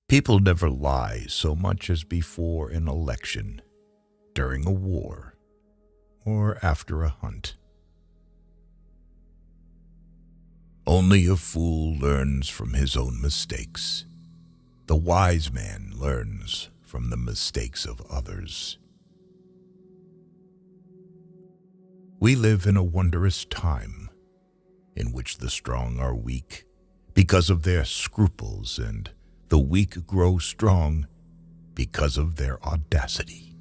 People never lie so much as before an election, during a war, or after a hunt. Only a fool learns from his own mistakes. The wise man learns from the mistakes of others. We live in a wondrous time in which the strong are weak because of their scruples, and the weak grow strong because of their audacity.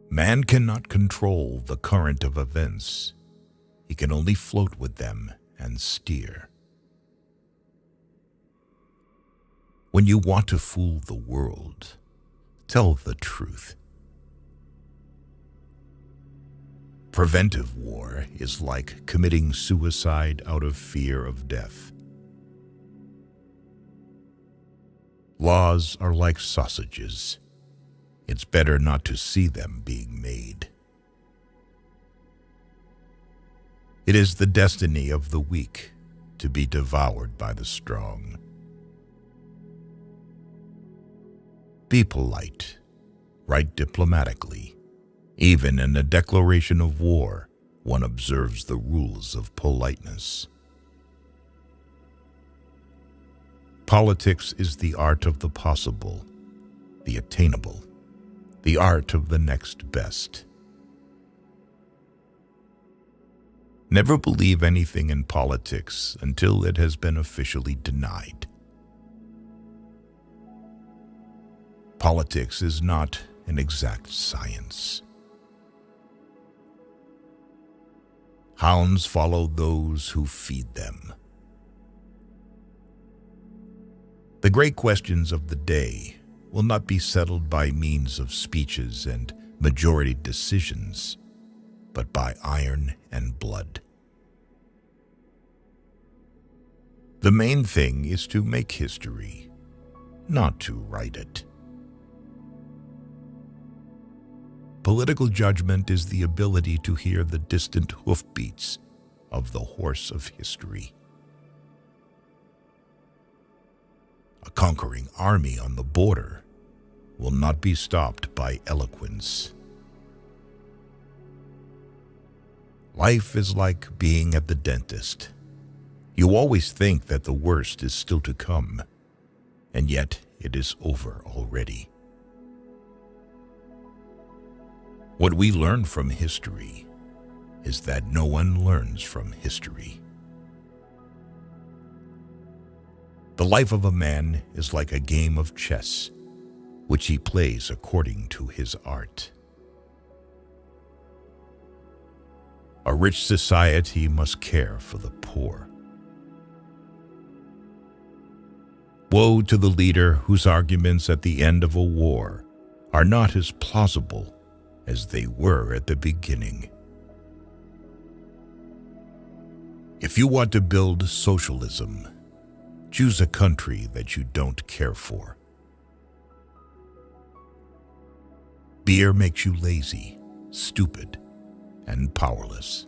Man cannot control the current of events. He can only float with them and steer. When you want to fool the world, tell the truth. Preventive war is like committing suicide out of fear of death. Laws are like sausages. It's better not to see them being made. It is the destiny of the weak to be devoured by the strong. Be polite. Write diplomatically. Even in a declaration of war, one observes the rules of politeness. Politics is the art of the possible, the attainable, the art of the next best. Never believe anything in politics until it has been officially denied. Politics is not an exact science. Hounds follow those who feed them. The great questions of the day will not be settled by means of speeches and majority decisions, but by iron and blood. The main thing is to make history, not to write it. Political judgment is the ability to hear the distant hoofbeats of the horse of history. A conquering army on the border will not be stopped by eloquence. Life is like being at the dentist. You always think that the worst is still to come, and yet it is over already. What we learn from history is that no one learns from history. The life of a man is like a game of chess, which he plays according to his art. A rich society must care for the poor. Woe to the leader whose arguments at the end of a war are not as plausible as they were at the beginning. If you want to build socialism, choose a country that you don't care for. Beer makes you lazy, stupid, and powerless.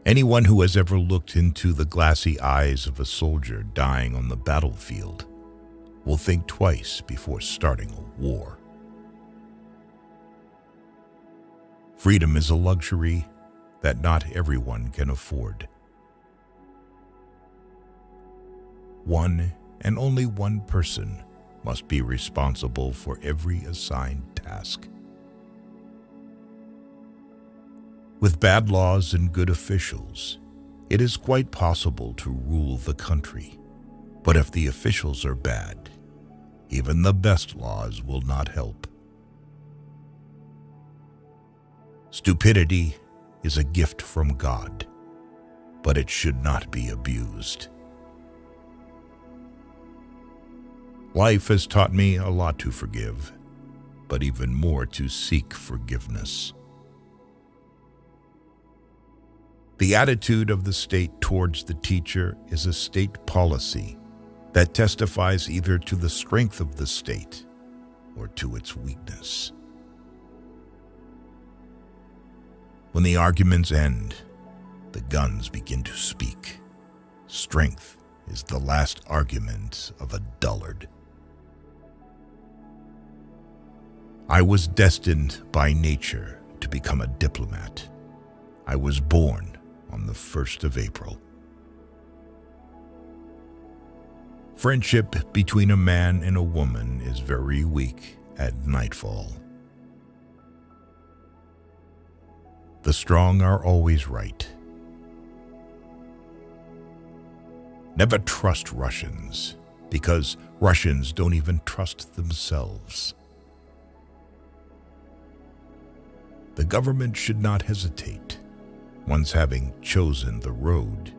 Anyone who has ever looked into the glassy eyes of a soldier dying on the battlefield will think twice before starting a war. Freedom is a luxury that not everyone can afford. One and only one person must be responsible for every assigned task. With bad laws and good officials, it is quite possible to rule the country. But if the officials are bad, even the best laws will not help. Stupidity is a gift from God, but it should not be abused. Life has taught me a lot to forgive, but even more to seek forgiveness. The attitude of the state towards the teacher is a state policy that testifies either to the strength of the state or to its weakness. When the arguments end, the guns begin to speak. strength is the last argument of a dullard. I was destined by nature to become a diplomat. I was born on the 1st of April. Friendship between a man and a woman is very weak at nightfall. The strong are always right. Never trust Russians, because Russians don't even trust themselves. The government should not hesitate. Once having chosen the road,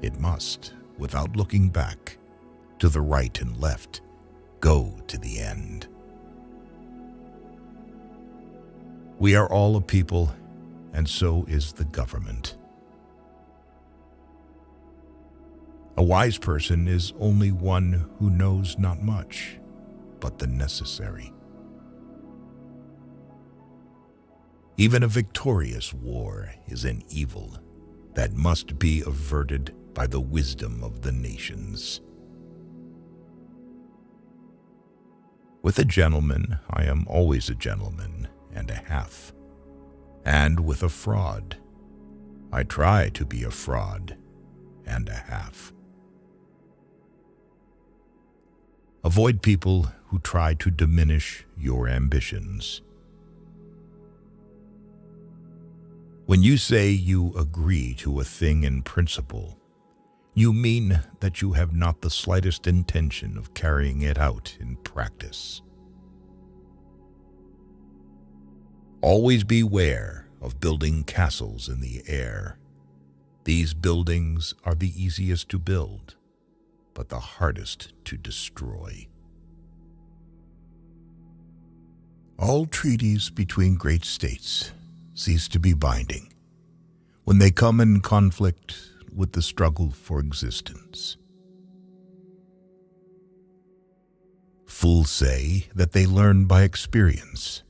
it must, without looking back, to the right and left, go to the end. We are all a people, and so is the government. A wise person is only one who knows not much, but the necessary. Even a victorious war is an evil that must be averted by the wisdom of the nations. With a gentleman, I am always a gentleman and a half. And with a fraud, I try to be a fraud and a half. Avoid people who try to diminish your ambitions. When you say you agree to a thing in principle, you mean that you have not the slightest intention of carrying it out in practice. Always beware of building castles in the air. These buildings are the easiest to build, but the hardest to destroy. All treaties between great states cease to be binding when they come in conflict with the struggle for existence. Fools say that they learn by experience.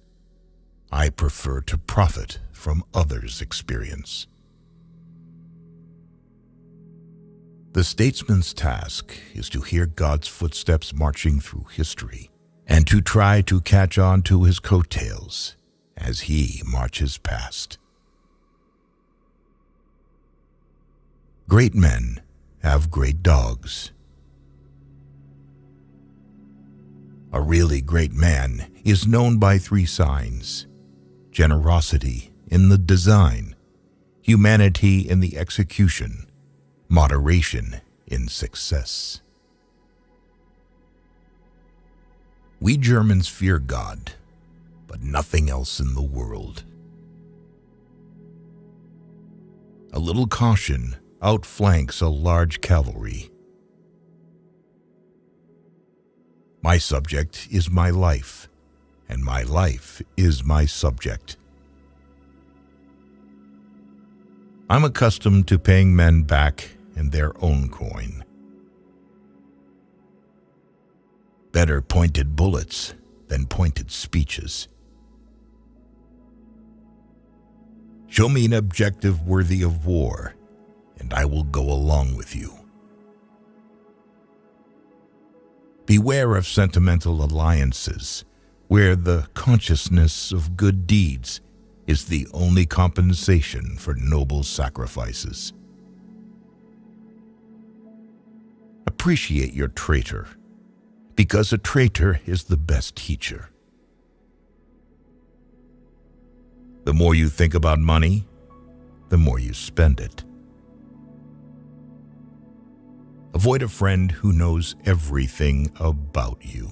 I prefer to profit from others' experience. The statesman's task is to hear God's footsteps marching through history and to try to catch on to his coattails as he marches past. Great men have great dogs. A really great man is known by 3 signs: generosity in the design, humanity in the execution, moderation in success. We Germans fear God, but nothing else in the world. A little caution outflanks a large cavalry. My subject is my life, and my life is my subject. I'm accustomed to paying men back in their own coin. Better pointed bullets than pointed speeches. Show me an objective worthy of war, and I will go along with you. Beware of sentimental alliances, where the consciousness of good deeds is the only compensation for noble sacrifices. Appreciate your traitor, because a traitor is the best teacher. The more you think about money, the more you spend it. Avoid a friend who knows everything about you.